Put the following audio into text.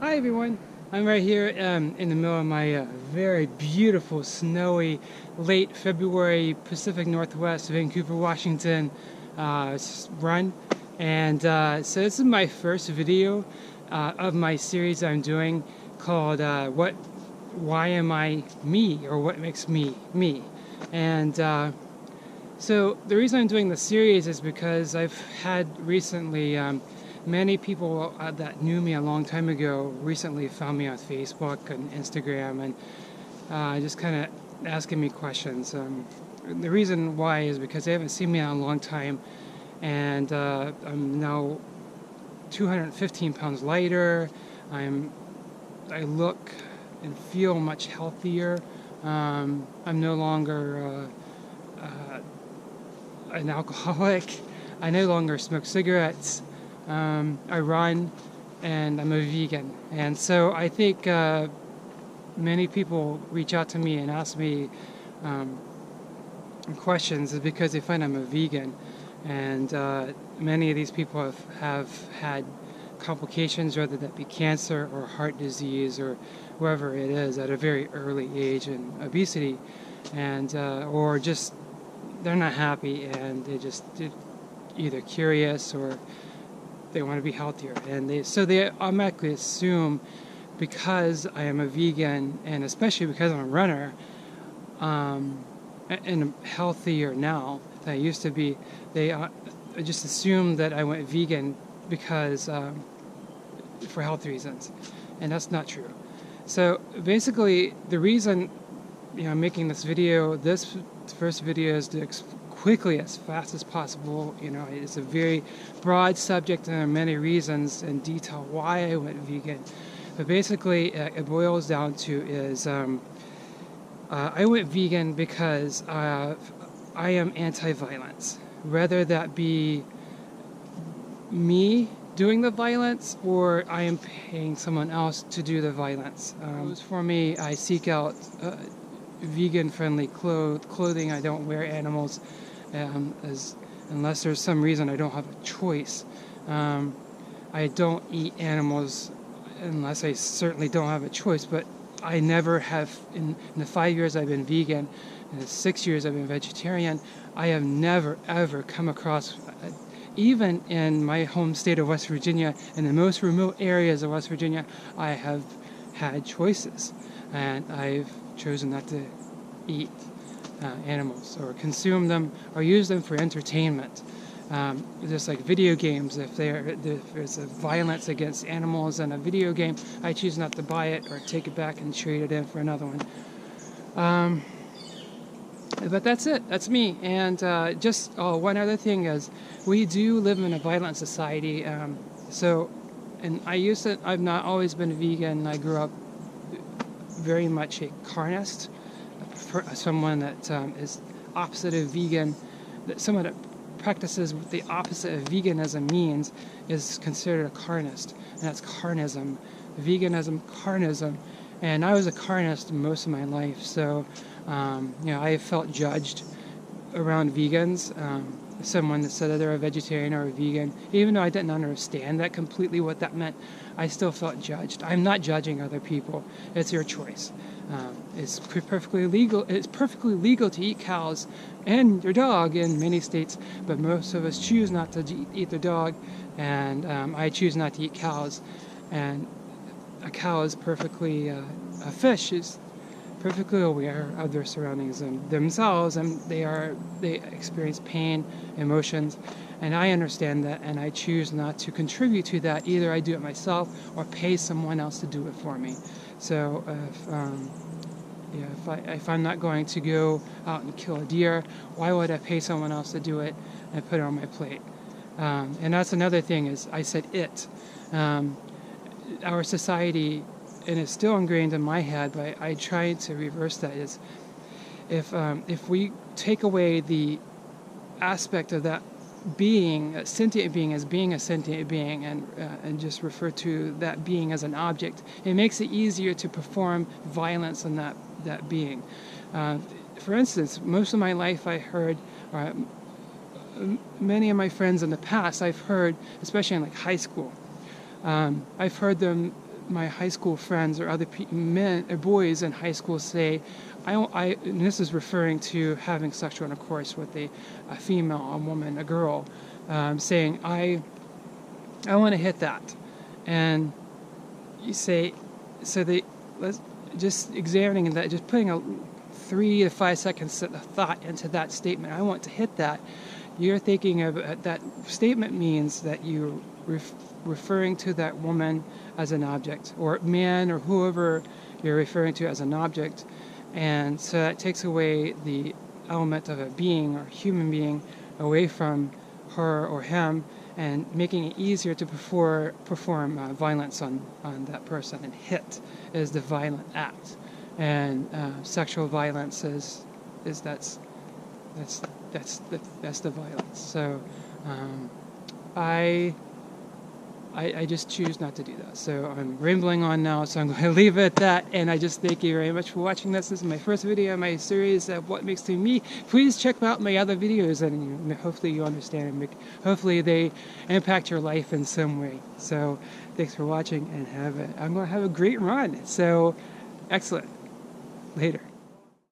Hi everyone, I'm right here in the middle of my very beautiful snowy late February Pacific Northwest Vancouver, Washington run, and so this is my first video of my series I'm doing called Why Am I Me, or What Makes Me Me. And so the reason I'm doing the series is because I've had recently many people that knew me a long time ago recently found me on Facebook and Instagram, and just kind of asking me questions. The reason why is because they haven't seen me in a long time, and I'm now 215 pounds lighter. I look and feel much healthier. I'm no longer an alcoholic. I no longer smoke cigarettes. I run, and I'm a vegan. And so I think many people reach out to me and ask me questions is because they find I'm a vegan. And many of these people have had complications, whether that be cancer or heart disease or whatever it is, at a very early age, and obesity, and or just they're not happy, and they're either curious or they want to be healthier, and they automatically assume, because I am a vegan, and especially because I'm a runner, and I'm healthier now than I used to be, they just assume that I went vegan because for health reasons, and that's not true. So basically, the reason I'm making this first video is to quickly, as fast as possible. It's a very broad subject, and there are many reasons in detail why I went vegan. But basically, it boils down to is I went vegan because I am anti-violence, whether that be me doing the violence or I am paying someone else to do the violence. For me, I seek out vegan-friendly clothing. I don't wear animals unless there's some reason I don't have a choice. I don't eat animals unless I certainly don't have a choice, but I never have, in the 5 years I've been vegan, in the 6 years I've been vegetarian, I have never ever come across, even in my home state of West Virginia, in the most remote areas of West Virginia, I have had choices, and I've chosen not to eat animals or consume them or use them for entertainment. Just like video games, if there's a violence against animals in a video game, I choose not to buy it or take it back and trade it in for another one. But that's it. That's me. And just one other thing is, we do live in a violent society. And I've not always been vegan. I grew up very much a carnist, someone that is opposite of vegan, someone that practices what the opposite of veganism means is considered a carnist, and that's carnism. Veganism, carnism, and I was a carnist most of my life, so I felt judged around vegans. Someone that said that they're a vegetarian or a vegan, even though I didn't understand that completely what that meant, I still felt judged. I'm not judging other people. It's your choice. It's perfectly legal. It's perfectly legal to eat cows and your dog in many states, but most of us choose not to eat the dog, and I choose not to eat cows. And a cow is a fish is perfectly aware of their surroundings and themselves, and they experience pain, emotions, and I understand that, and I choose not to contribute to that. Either I do it myself or pay someone else to do it for me. So if I'm not going to go out and kill a deer, why would I pay someone else to do it and put it on my plate? And that's another thing, is I said it. Our society, and it's still ingrained in my head, but I try to reverse that, is if we take away the aspect of that being, a sentient being, as being a sentient being, and just refer to that being as an object, it makes it easier to perform violence on that being. For instance, most of my life I heard, many of my friends in the past I've heard, especially in like high school, I've heard them my high school friends or other men or boys in high school say, and this is referring to having sexual intercourse with a female, a woman, a girl, saying, I want to hit that. And you say, so let's just examining that, just putting a 3 to 5 seconds of thought into that statement. I want to hit that. You're thinking of that statement means that you're referring to that woman as an object, or man, or whoever you're referring to as an object. And so that takes away the element of a being or human being away from her or him, and making it easier to perform violence on that person. And hit is the violent act, and sexual violence is that's the violence. So I just choose not to do that. So I'm rambling on now, so I'm going to leave it at that. And I just thank you very much for watching this. This is my first video in my series of What Makes to Me. Please check out my other videos, and hopefully you understand, and hopefully they impact your life in some way. So thanks for watching, and I'm going to have a great run. So excellent. Later.